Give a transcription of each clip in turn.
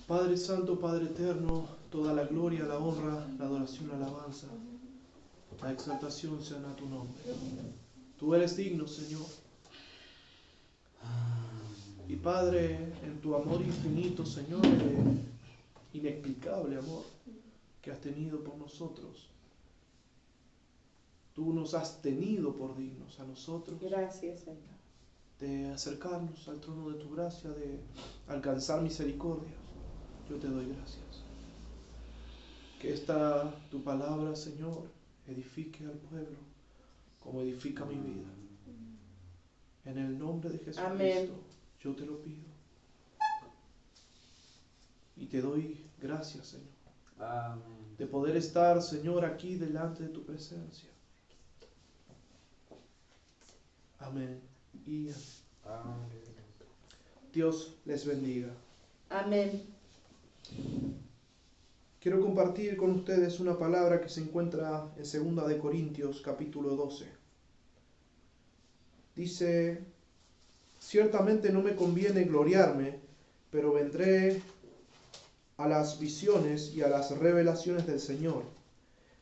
Padre Santo, Padre Eterno, toda la gloria, la honra, la adoración, la alabanza, la exaltación sean a tu nombre. Tú eres digno, Señor. Y Padre, en tu amor infinito, Señor, inexplicable amor que has tenido por nosotros, tú nos has tenido por dignos a nosotros. Gracias, Señor. De acercarnos al trono de tu gracia, de alcanzar misericordia. Yo te doy gracias. Que esta tu palabra, Señor, edifique al pueblo como edifica mi vida. En el nombre de Jesucristo, Amén. yo te lo pido. Y te doy gracias, Señor. Amén. De poder estar, Señor, aquí delante de tu presencia. Amén. Y Amén. Dios les bendiga. Amén. Quiero compartir con ustedes una palabra que se encuentra en 2 de Corintios, capítulo 12. Dice: ciertamente no me conviene gloriarme, pero vendré a las visiones y a las revelaciones del Señor.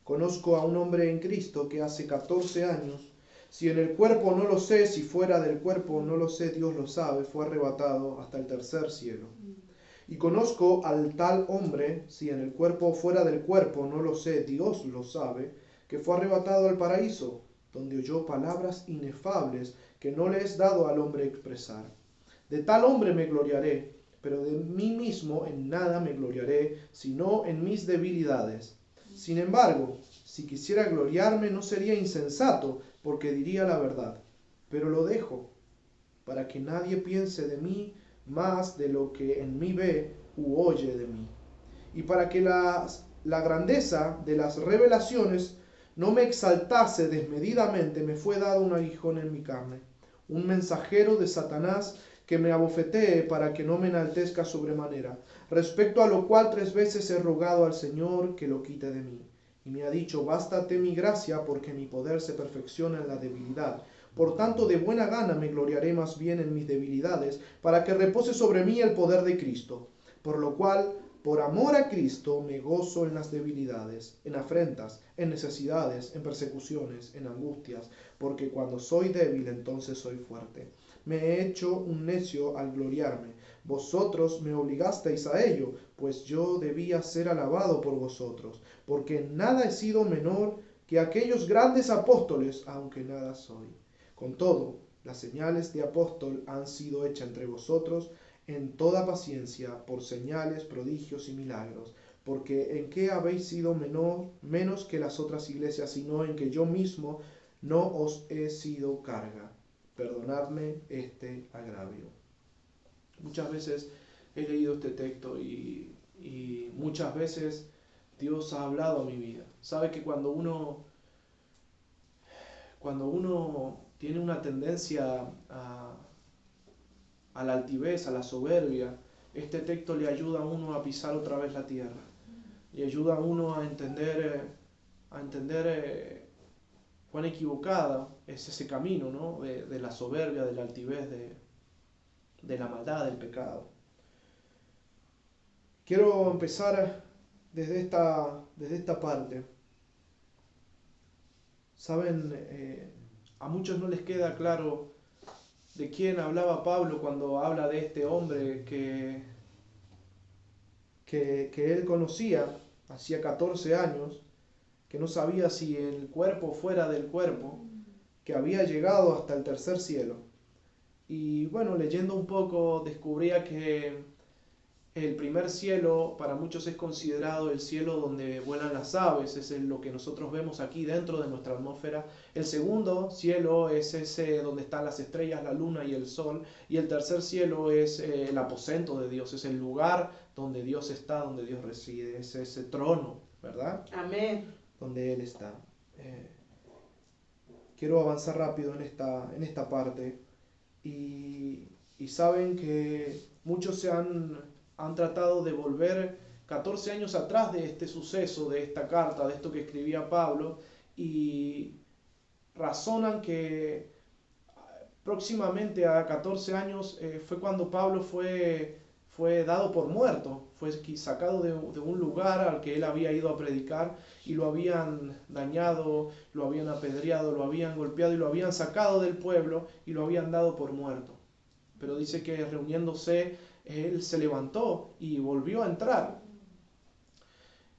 Conozco a un hombre en Cristo que hace 14 años, si en el cuerpo no lo sé, si fuera del cuerpo no lo sé, Dios lo sabe, fue arrebatado hasta el tercer cielo. Y conozco al tal hombre, si en el cuerpo o fuera del cuerpo no lo sé, Dios lo sabe, que fue arrebatado al paraíso, donde oyó palabras inefables que no le es dado al hombre expresar. De tal hombre me gloriaré, pero de mí mismo en nada me gloriaré, sino en mis debilidades. Sin embargo, si quisiera gloriarme no sería insensato, porque diría la verdad, pero lo dejo, para que nadie piense de mí más de lo que en mí ve u oye de mí. Y para que la grandeza de las revelaciones no me exaltase desmedidamente, me fue dado un aguijón en mi carne, un mensajero de Satanás que me abofetee para que no me enaltezca sobremanera, respecto a lo cual 3 veces he rogado al Señor que lo quite de mí. Y me ha dicho: bástate mi gracia, porque mi poder se perfecciona en la debilidad. Por tanto, de buena gana me gloriaré más bien en mis debilidades, para que repose sobre mí el poder de Cristo. Por lo cual, por amor a Cristo, me gozo en las debilidades, en afrentas, en necesidades, en persecuciones, en angustias, porque cuando soy débil, entonces soy fuerte. Me he hecho un necio al gloriarme. Vosotros me obligasteis a ello, pues yo debía ser alabado por vosotros, porque en nada he sido menor que aquellos grandes apóstoles, aunque nada soy. Con todo, las señales de apóstol han sido hechas entre vosotros en toda paciencia, por señales, prodigios y milagros, porque en qué habéis sido menos que las otras iglesias, sino en que yo mismo no os he sido carga. Perdonadme este agravio. Muchas veces he leído este texto y muchas veces Dios ha hablado a mi vida. Sabe que cuando uno tiene una tendencia a la altivez, a la soberbia, este texto le ayuda a uno a pisar otra vez la tierra. Le ayuda a uno a entender cuán equivocada es ese camino, ¿no? de la soberbia, de la altivez, de la maldad, del pecado. Quiero empezar desde esta parte. Saben, a muchos no les queda claro de quién hablaba Pablo cuando habla de este hombre que él conocía hacía 14 años, que no sabía si el cuerpo fuera del cuerpo, que había llegado hasta el tercer cielo. Y bueno, leyendo un poco descubría que el primer cielo para muchos es considerado el cielo donde vuelan las aves, es lo que nosotros vemos aquí dentro de nuestra atmósfera. El segundo cielo es ese donde están las estrellas, la luna y el sol. Y el tercer cielo es el aposento de Dios, es el lugar donde Dios está, donde Dios reside, es ese trono, ¿verdad? Amén. Donde Él está. Quiero avanzar rápido en esta parte. Y saben que muchos han tratado de volver 14 años atrás de este suceso, de esta carta, de esto que escribía Pablo, y razonan que próximamente a 14 años fue cuando Pablo fue fue dado por muerto, fue sacado de un lugar al que él había ido a predicar y lo habían dañado, lo habían apedreado, lo habían golpeado y lo habían sacado del pueblo y lo habían dado por muerto. Pero dice que reuniéndose, él se levantó y volvió a entrar.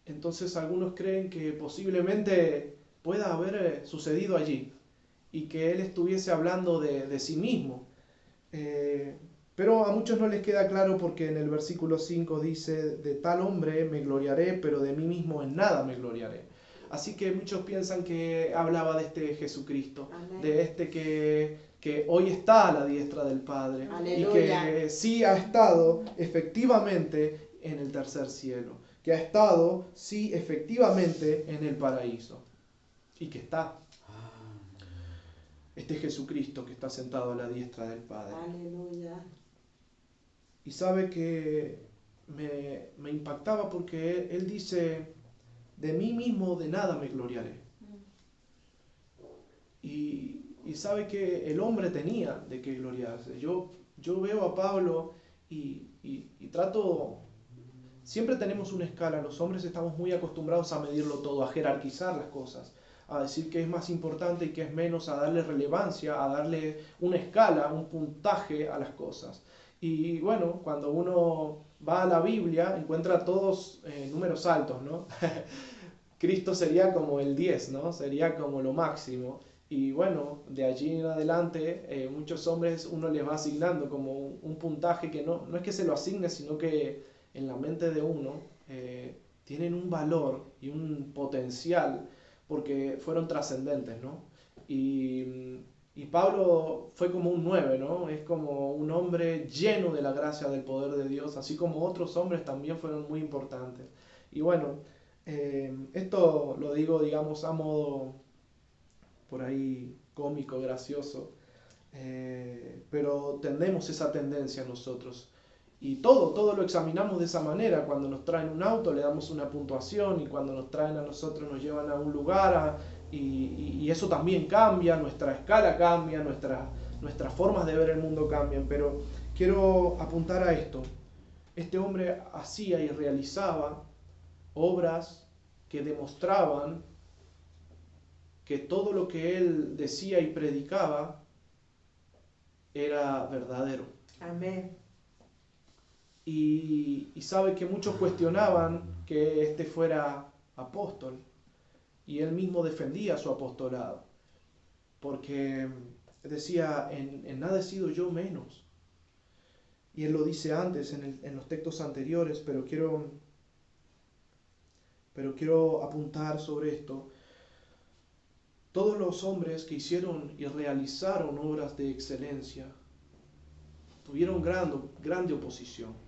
Entonces algunos creen que posiblemente pueda haber sucedido allí y que él estuviese hablando de sí mismo. Pero a muchos no les queda claro porque en el versículo 5 dice, de tal hombre me gloriaré, pero de mí mismo en nada me gloriaré. Así que muchos piensan que hablaba de este Jesucristo, Amén. de este que hoy está a la diestra del Padre. Aleluya. Y que sí ha estado efectivamente en el tercer cielo, que ha estado sí efectivamente en el paraíso y que está este Jesucristo que está sentado a la diestra del Padre. Aleluya. Y sabe que me impactaba porque él dice, de mí mismo de nada me gloriaré. Y sabe que el hombre tenía de qué gloriarse. Yo veo a Pablo y trato, siempre tenemos una escala, los hombres estamos muy acostumbrados a medirlo todo, a jerarquizar las cosas, a decir que es más importante y que es menos, a darle relevancia, a darle una escala, un puntaje a las cosas. Y bueno, cuando uno va a la Biblia, encuentra todos números altos, ¿no? Cristo sería como el 10, ¿no? Sería como lo máximo. Y bueno, de allí en adelante, muchos hombres uno les va asignando como un puntaje que no es que se lo asigne, sino que en la mente de uno tienen un valor y un potencial porque fueron trascendentes, ¿no? Y Pablo fue como un 9, ¿no? Es como un hombre lleno de la gracia del poder de Dios, así como otros hombres también fueron muy importantes. Y bueno, esto lo digo, digamos, a modo por ahí cómico, gracioso, pero tenemos esa tendencia nosotros. Y todo lo examinamos de esa manera. Cuando nos traen un auto le damos una puntuación y cuando nos traen a nosotros nos llevan a un lugar y eso también cambia, nuestra escala cambia, nuestras formas de ver el mundo cambian. Pero quiero apuntar a esto. Este hombre hacía y realizaba obras que demostraban que todo lo que él decía y predicaba era verdadero. Amén. Y sabe que muchos cuestionaban que este fuera apóstol y él mismo defendía su apostolado porque decía, en nada he sido yo menos. Y él lo dice antes en los textos anteriores, pero quiero apuntar sobre esto. Todos los hombres que hicieron y realizaron obras de excelencia tuvieron grande oposición.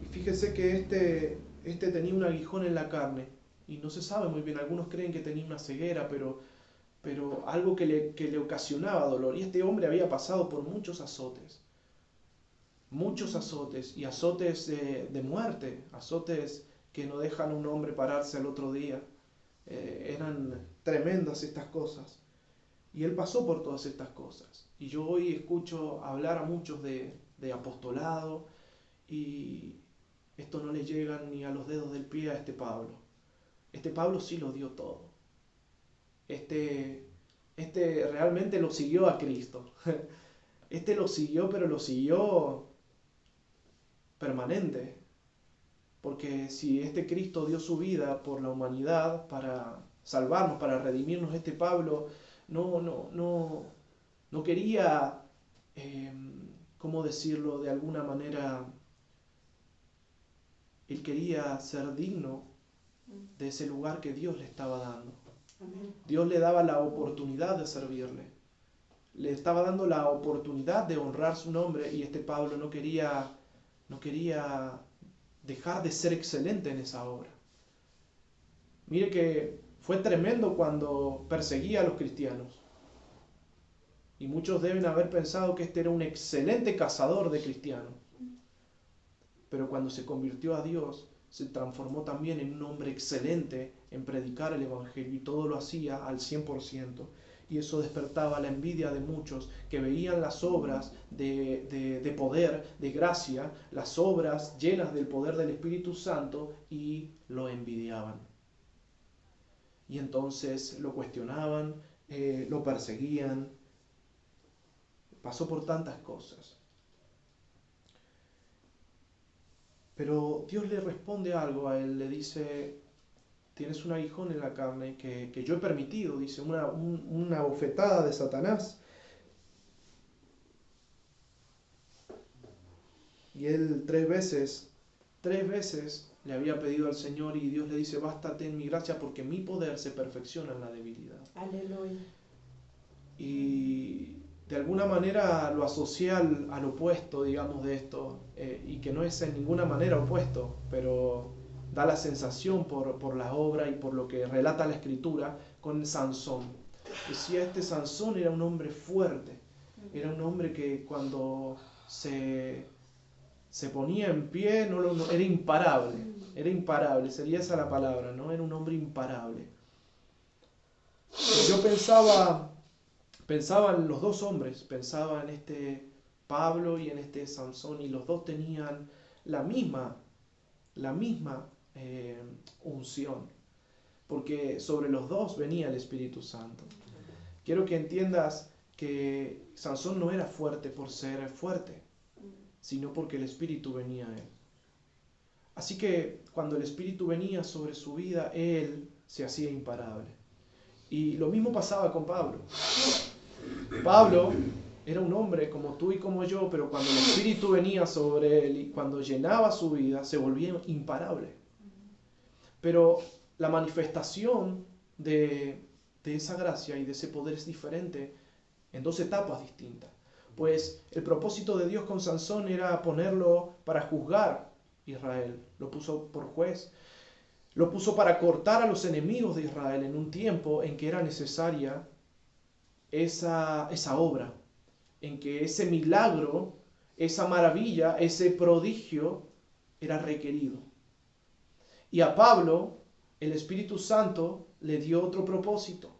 Y fíjese que este tenía un aguijón en la carne y no se sabe muy bien. Algunos creen que tenía una ceguera, pero algo que le ocasionaba dolor. Y este hombre había pasado por muchos azotes y azotes de muerte, azotes que no dejan a un hombre pararse al otro día. Eran tremendas estas cosas. Y él pasó por todas estas cosas. Y yo hoy escucho hablar a muchos de apostolado y esto no le llega ni a los dedos del pie a este Pablo. Este Pablo sí lo dio todo. Este realmente lo siguió a Cristo. Este lo siguió, pero lo siguió permanente. Porque si este Cristo dio su vida por la humanidad para salvarnos, para redimirnos, este Pablo no quería, ¿cómo decirlo? De alguna manera, él quería ser digno de ese lugar que Dios le estaba dando. Amén. Dios le daba la oportunidad de servirle. Le estaba dando la oportunidad de honrar su nombre y este Pablo no quería dejar de ser excelente en esa obra. Mire que fue tremendo cuando perseguía a los cristianos. Y muchos deben haber pensado que este era un excelente cazador de cristianos. Pero cuando se convirtió a Dios, se transformó también en un hombre excelente en predicar el Evangelio y todo lo hacía al 100%. Y eso despertaba la envidia de muchos que veían las obras de poder, de gracia, las obras llenas del poder del Espíritu Santo y lo envidiaban. Y entonces lo cuestionaban, lo perseguían. Pasó por tantas cosas. Pero Dios le responde algo a él, le dice: tienes un aguijón en la carne que yo he permitido, dice, una bofetada de Satanás. Y él tres veces le había pedido al Señor, y Dios le dice: bástate en mi gracia, porque mi poder se perfecciona en la debilidad. Aleluya. Y de alguna manera lo asocié al opuesto, digamos, de esto, y que no es en ninguna manera opuesto, pero da la sensación por la obra y por lo que relata la Escritura con Sansón. Decía, Sansón era un hombre fuerte, era un hombre que cuando se ponía en pie era imparable, sería esa la palabra, ¿no? Era un hombre imparable. Yo pensaba en los dos hombres, pensaba en este Pablo y en este Sansón, y los dos tenían la misma unción, porque sobre los dos venía el Espíritu Santo. Quiero que entiendas que Sansón no era fuerte por ser fuerte, sino porque el Espíritu venía a él. Así que cuando el Espíritu venía sobre su vida, él se hacía imparable. Y lo mismo pasaba con Pablo. Pablo era un hombre como tú y como yo, pero cuando el Espíritu venía sobre él y cuando llenaba su vida, se volvía imparable. Pero la manifestación de esa gracia y de ese poder es diferente en dos etapas distintas. Pues el propósito de Dios con Sansón era ponerlo para juzgar Israel. Lo puso por juez. Lo puso para cortar a los enemigos de Israel en un tiempo en que era necesaria esa obra, en que ese milagro, esa maravilla, ese prodigio era requerido. Y a Pablo, el Espíritu Santo le dio otro propósito,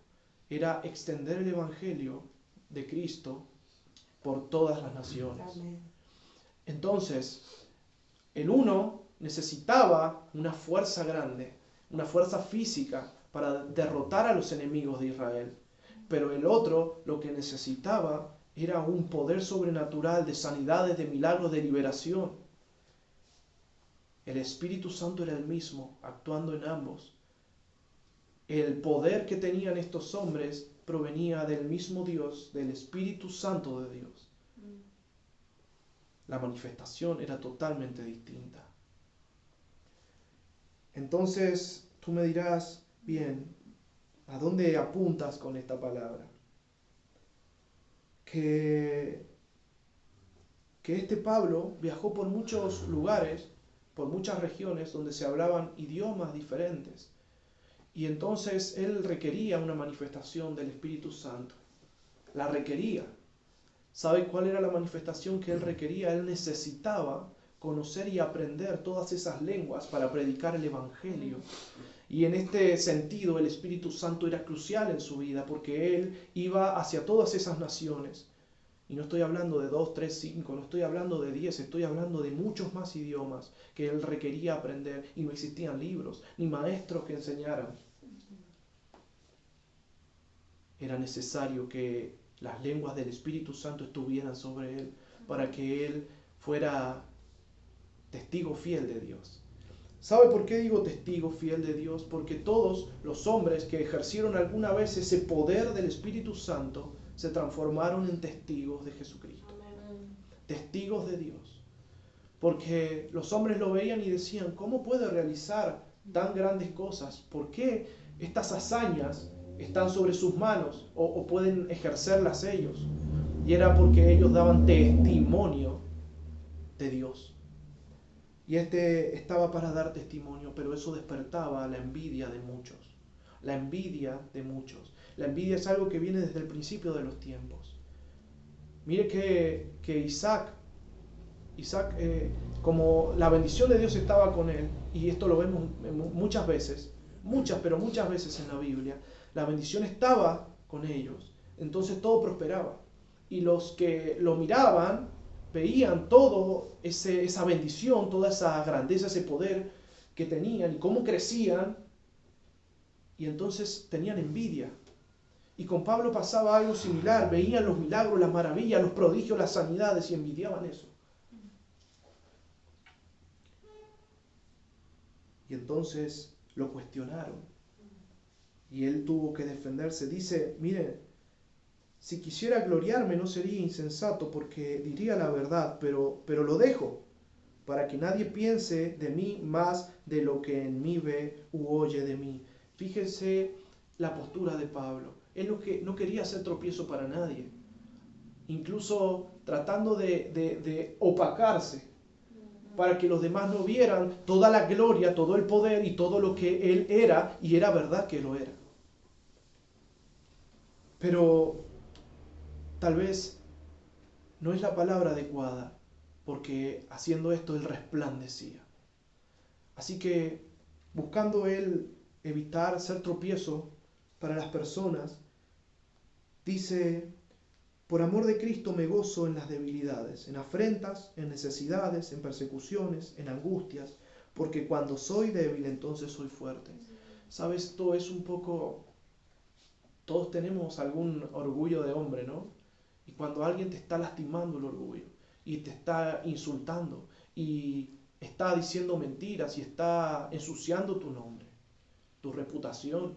era extender el Evangelio de Cristo por todas las naciones. Amén. Entonces, el uno necesitaba una fuerza grande, una fuerza física para derrotar a los enemigos de Israel. Pero el otro lo que necesitaba era un poder sobrenatural de sanidades, de milagros, de liberación. El Espíritu Santo era el mismo, actuando en ambos. El poder que tenían estos hombres provenía del mismo Dios, del Espíritu Santo de Dios. La manifestación era totalmente distinta. Entonces tú me dirás, bien, ¿a dónde apuntas con esta palabra? Que este Pablo viajó por muchos lugares, por muchas regiones donde se hablaban idiomas diferentes. Y entonces él requería una manifestación del Espíritu Santo. La requería. ¿Sabe cuál era la manifestación que él requería? Él necesitaba conocer y aprender todas esas lenguas para predicar el Evangelio. Y en este sentido el Espíritu Santo era crucial en su vida, porque él iba hacia todas esas naciones. Y no estoy hablando de 2, 3, 5, no estoy hablando de 10, estoy hablando de muchos más idiomas que él requería aprender, y no existían libros ni maestros que enseñaran. Era necesario que las lenguas del Espíritu Santo estuvieran sobre él para que él fuera testigo fiel de Dios. ¿Sabe por qué digo testigo fiel de Dios? Porque todos los hombres que ejercieron alguna vez ese poder del Espíritu Santo se transformaron en testigos de Jesucristo. Amén. Testigos de Dios. Porque los hombres lo veían y decían, ¿cómo puede realizar tan grandes cosas? ¿Por qué estas hazañas están sobre sus manos o pueden ejercerlas ellos? Y era porque ellos daban testimonio de Dios. Y estaba para dar testimonio, pero eso despertaba la envidia de muchos. La envidia de muchos. La envidia es algo que viene desde el principio de los tiempos. Mire que Isaac, como la bendición de Dios estaba con él, y esto lo vemos muchas veces, muchas veces en la Biblia, la bendición estaba con ellos, entonces todo prosperaba. Y los que lo miraban veían todo esa bendición, toda esa grandeza, ese poder que tenían y cómo crecían, y entonces tenían envidia. Y con Pablo pasaba algo similar, veían los milagros, las maravillas, los prodigios, las sanidades y envidiaban eso. Y entonces lo cuestionaron y él tuvo que defenderse. Dice, miren, si quisiera gloriarme no sería insensato porque diría la verdad, pero lo dejo para que nadie piense de mí más de lo que en mí ve u oye de mí. Fíjense la postura de Pablo. Él no quería hacer tropiezo para nadie, incluso tratando de opacarse para que los demás no vieran toda la gloria, todo el poder y todo lo que él era, y era verdad que lo era. Pero tal vez no es la palabra adecuada, porque haciendo esto él resplandecía. Así que, buscando él evitar ser tropiezo para las personas, dice, por amor de Cristo me gozo en las debilidades, en afrentas, en necesidades, en persecuciones, en angustias, porque cuando soy débil entonces soy fuerte. ¿Sabes? Esto es un poco... Todos tenemos algún orgullo de hombre, ¿no? Y cuando alguien te está lastimando el orgullo, y te está insultando, y está diciendo mentiras, y está ensuciando tu nombre, tu reputación,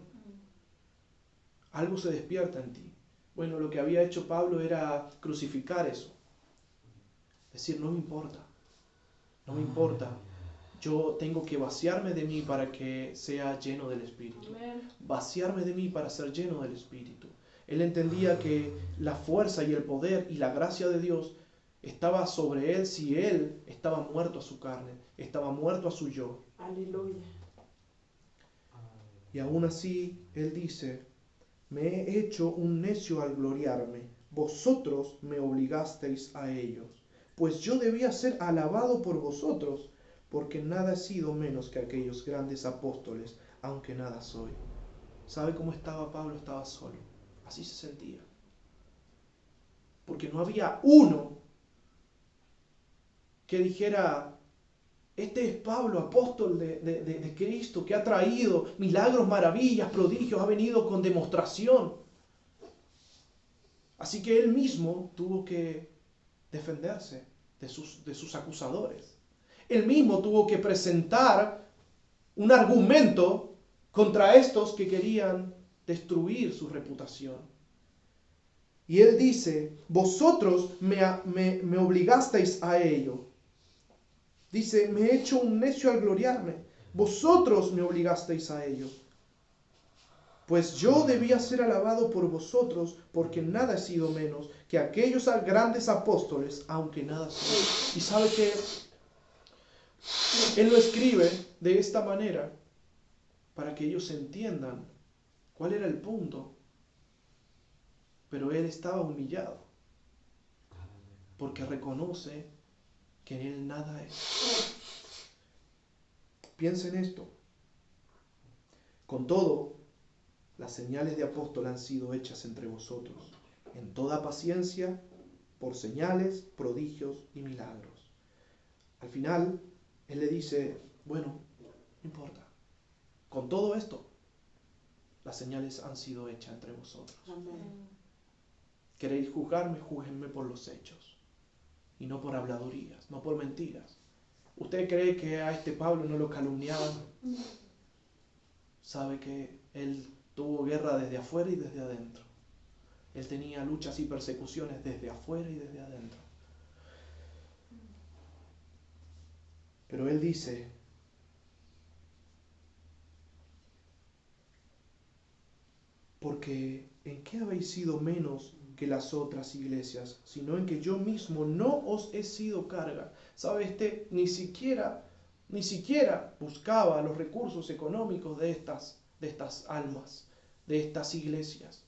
algo se despierta en ti. Bueno, lo que había hecho Pablo era crucificar eso. Decir, no me importa, no me importa. Yo tengo que vaciarme de mí para que sea lleno del Espíritu. Vaciarme de mí para ser lleno del Espíritu. Él entendía que la fuerza y el poder y la gracia de Dios estaba sobre él si él estaba muerto a su carne, estaba muerto a su yo. Aleluya. Y aún así, él dice, me he hecho un necio al gloriarme, vosotros me obligasteis a ellos, pues yo debía ser alabado por vosotros, porque nada he sido menos que aquellos grandes apóstoles, aunque nada soy. ¿Sabe cómo estaba Pablo? Estaba solo. Así se sentía. Porque no había uno que dijera, este es Pablo, apóstol de Cristo, que ha traído milagros, maravillas, prodigios, ha venido con demostración. Así que él mismo tuvo que defenderse de sus acusadores. Él mismo tuvo que presentar un argumento contra estos que querían destruir su reputación. Y él dice, vosotros me obligasteis a ello. Dice, me he hecho un necio al gloriarme. Vosotros me obligasteis a ello. Pues yo debía ser alabado por vosotros, porque nada he sido menos que aquellos grandes apóstoles, aunque nada soy. Y sabe que él lo escribe de esta manera para que ellos entiendan cuál era el punto. Pero él estaba humillado porque reconoce que en él nada es. Piensa en esto. Con todo, las señales de apóstol han sido hechas entre vosotros, en toda paciencia, por señales, prodigios y milagros. Al final, él le dice, bueno, no importa. Con todo esto, las señales han sido hechas entre vosotros. Amén. ¿Queréis juzgarme? Júzguenme por los hechos. Y no por habladurías, no por mentiras. ¿Usted cree que a este Pablo no lo calumniaban? Sabe que él tuvo guerra desde afuera y desde adentro. Él tenía luchas y persecuciones desde afuera y desde adentro. Pero él dice, porque ¿en qué habéis sido menos que las otras iglesias? Sino en que yo mismo no os he sido carga. ¿Sabe? Ni siquiera buscaba los recursos económicos de estas almas, de estas iglesias.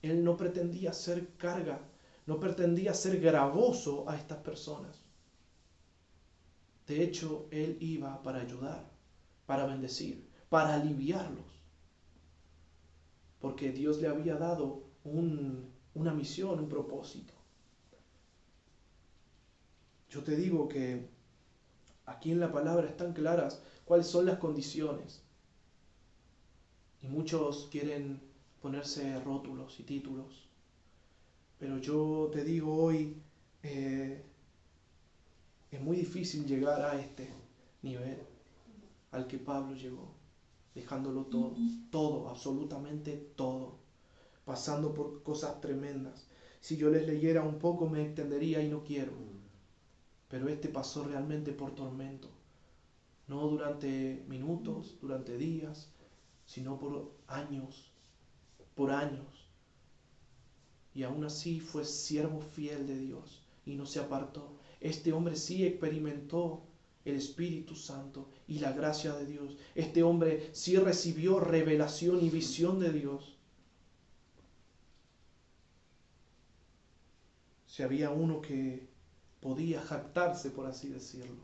Él no pretendía ser carga, no pretendía ser gravoso a estas personas. De hecho, él iba para ayudar, para bendecir, para aliviarlos. Porque Dios le había dado un una misión, un propósito. Yo te digo que aquí en la palabra están claras cuáles son las condiciones. Y muchos quieren ponerse rótulos y títulos. Pero yo te digo hoy, es muy difícil llegar a este nivel al que Pablo llegó, dejándolo todo, todo, absolutamente todo, pasando por cosas tremendas. Si yo les leyera un poco me extendería y no quiero. Pero este pasó realmente por tormento, no durante minutos, durante días, sino por años, y aún así fue siervo fiel de Dios y no se apartó. Este hombre sí experimentó el Espíritu Santo y la gracia de Dios. Este hombre sí recibió revelación y visión de Dios. Si había uno que podía jactarse, por así decirlo,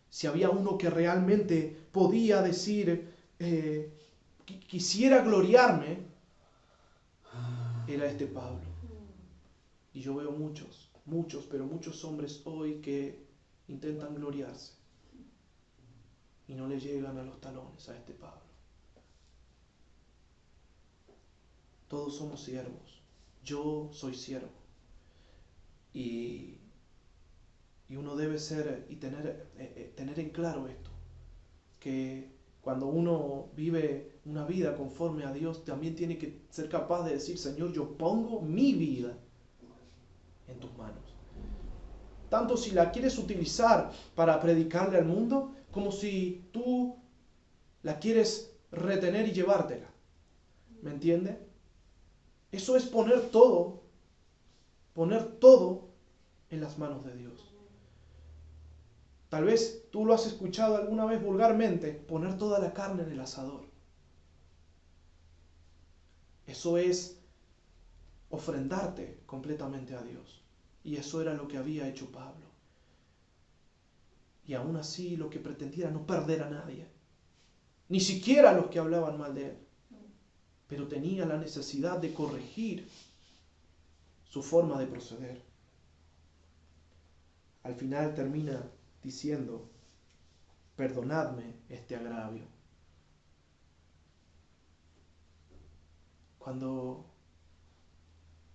si había uno que realmente podía decir, quisiera gloriarme, era este Pablo. Y yo veo muchos hombres hoy que intentan gloriarse y no le llegan a los talones a este Pablo. Todos somos siervos. Yo soy siervo. Y uno debe ser y tener en claro esto, que cuando uno vive una vida conforme a Dios, también tiene que ser capaz de decir, Señor, yo pongo mi vida en tus manos. Tanto si la quieres utilizar para predicarle al mundo, como si tú la quieres retener y llevártela. ¿Me entiende? Eso es poner todo en las manos de Dios. Tal vez tú lo has escuchado alguna vez vulgarmente, poner toda la carne en el asador. Eso es ofrendarte completamente a Dios. Y eso era lo que había hecho Pablo. Y aún así lo que pretendía era no perder a nadie. Ni siquiera a los que hablaban mal de él. Pero tenía la necesidad de corregir su forma de proceder. Al final termina diciendo, perdonadme este agravio.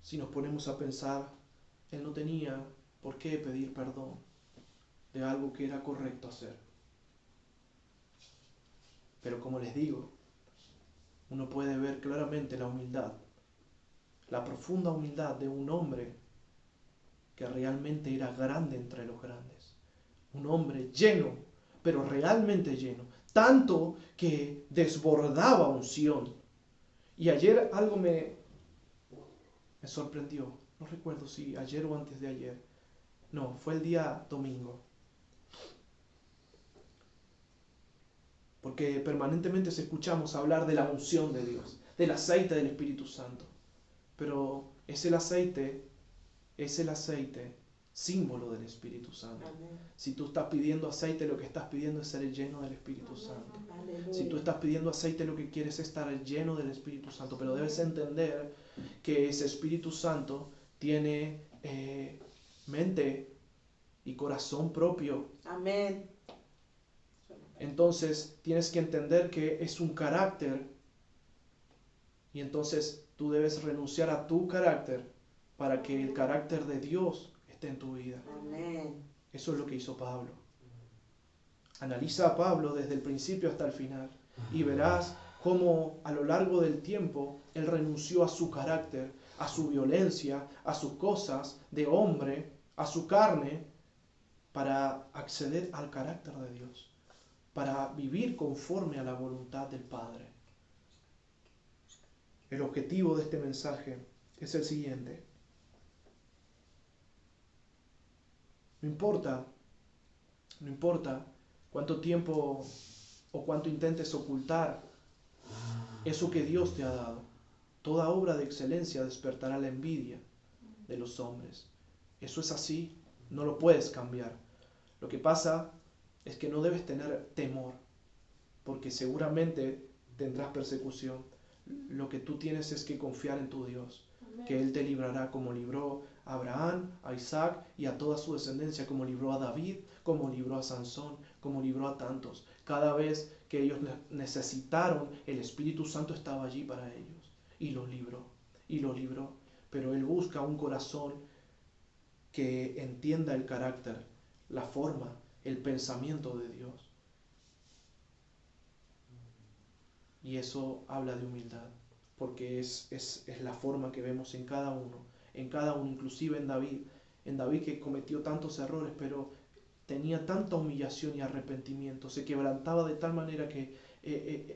Si nos ponemos a pensar, él no tenía por qué pedir perdón de algo que era correcto hacer. Pero como les digo, uno puede ver claramente la humildad, la profunda humildad de un hombre que realmente era grande entre los grandes. Un hombre lleno, pero realmente lleno, tanto que desbordaba unción. Y ayer algo me sorprendió, no recuerdo si ayer o antes de ayer, no, fue el día domingo. Porque permanentemente escuchamos hablar de la unción de Dios, del aceite del Espíritu Santo. Pero es el aceite símbolo del Espíritu Santo. Amén. Si tú estás pidiendo aceite, lo que estás pidiendo es ser lleno del Espíritu Santo. Aleluya. Si tú estás pidiendo aceite, lo que quieres es estar lleno del Espíritu Santo. Pero debes entender que ese Espíritu Santo tiene mente y corazón propio. Amén. Entonces tienes que entender que es un carácter. Y entonces tú debes renunciar a tu carácter para que el carácter de Dios esté en tu vida. Amén. Eso es lo que hizo Pablo. Analiza a Pablo desde el principio hasta el final y verás cómo a lo largo del tiempo él renunció a su carácter, a su violencia, a sus cosas de hombre, a su carne, para acceder al carácter de Dios, para vivir conforme a la voluntad del Padre. El objetivo de este mensaje es el siguiente. No importa cuánto tiempo o cuánto intentes ocultar eso que Dios te ha dado. Toda obra de excelencia despertará la envidia de los hombres. Eso es así, no lo puedes cambiar. Lo que pasa es que no debes tener temor, porque seguramente tendrás persecución. Lo que tú tienes es que confiar en tu Dios, que Él te librará como libró a Abraham, a Isaac y a toda su descendencia, como libró a David, como libró a Sansón, como libró a tantos. Cada vez que ellos necesitaron, el Espíritu Santo estaba allí para ellos y los libró, y los libró. Pero Él busca un corazón que entienda el carácter, la forma, el pensamiento de Dios. Y eso habla de humildad, porque es la forma que vemos en cada uno, inclusive en David que cometió tantos errores, pero tenía tanta humillación y arrepentimiento, se quebrantaba de tal manera que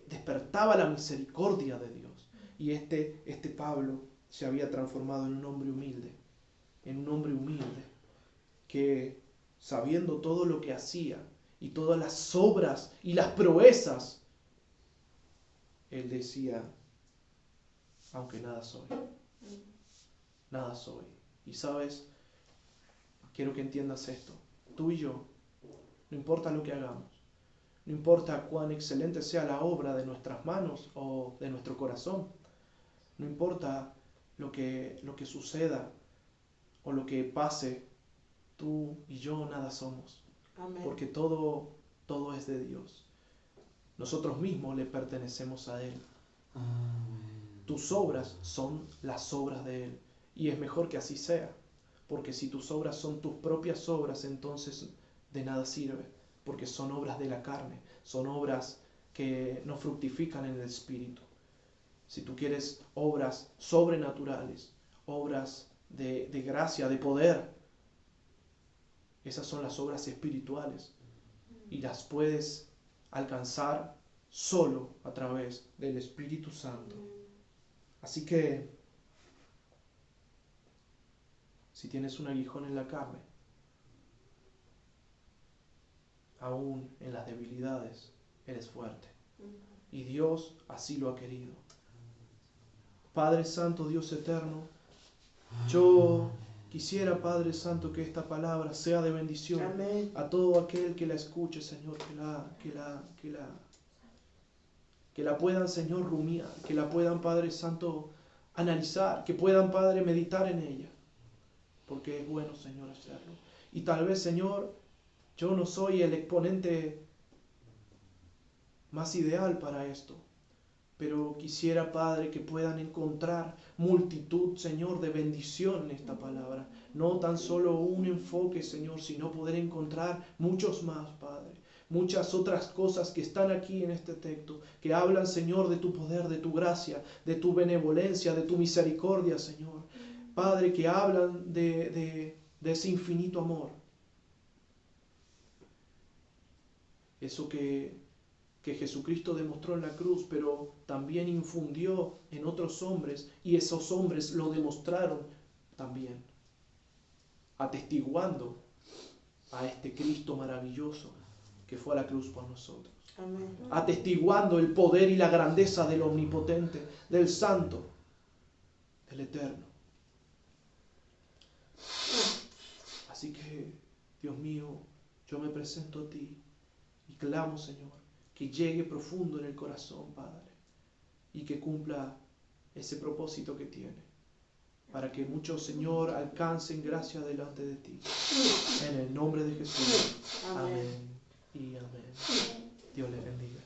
despertaba la misericordia de Dios. Y este Pablo se había transformado en un hombre humilde, que sabiendo todo lo que hacía y todas las obras y las proezas, él decía, aunque nada soy. Y sabes, quiero que entiendas esto. Tú y yo, no importa lo que hagamos, no importa cuán excelente sea la obra de nuestras manos o de nuestro corazón, no importa lo que suceda o lo que pase, tú y yo nada somos. Amén. Porque todo es de Dios. Nosotros mismos le pertenecemos a Él. Tus obras son las obras de Él. Y es mejor que así sea. Porque si tus obras son tus propias obras, entonces de nada sirve. Porque son obras de la carne. Son obras que no fructifican en el Espíritu. Si tú quieres obras sobrenaturales, obras de gracia, de poder, esas son las obras espirituales. Y las puedes alcanzar solo a través del Espíritu Santo. Así que, si tienes un aguijón en la carne, aún en las debilidades, eres fuerte. Y Dios así lo ha querido. Padre Santo, Dios eterno, yo quisiera, Padre Santo, que esta palabra sea de bendición. Amén. A todo aquel que la escuche, Señor, que la puedan, Señor, rumiar, que la puedan, Padre Santo, analizar, que puedan, Padre, meditar en ella, porque es bueno, Señor, hacerlo. Y tal vez, Señor, yo no soy el exponente más ideal para esto, pero quisiera, Padre, que puedan encontrar multitud, Señor, de bendición en esta palabra. No tan solo un enfoque, Señor, sino poder encontrar muchos más, Padre. Muchas otras cosas que están aquí en este texto, que hablan, Señor, de tu poder, de tu gracia, de tu benevolencia, de tu misericordia, Señor. Padre, que hablan de ese infinito amor. Eso que Jesucristo demostró en la cruz, pero también infundió en otros hombres, y esos hombres lo demostraron también, atestiguando a este Cristo maravilloso que fue a la cruz por nosotros. Amén. Atestiguando el poder y la grandeza del Omnipotente, del Santo, del Eterno. Así que, Dios mío, yo me presento a ti y clamo, Señor, que llegue profundo en el corazón, Padre, y que cumpla ese propósito que tiene, para que muchos, Señor, alcancen gracia delante de ti. En el nombre de Jesús. Amén y amén. Dios les bendiga.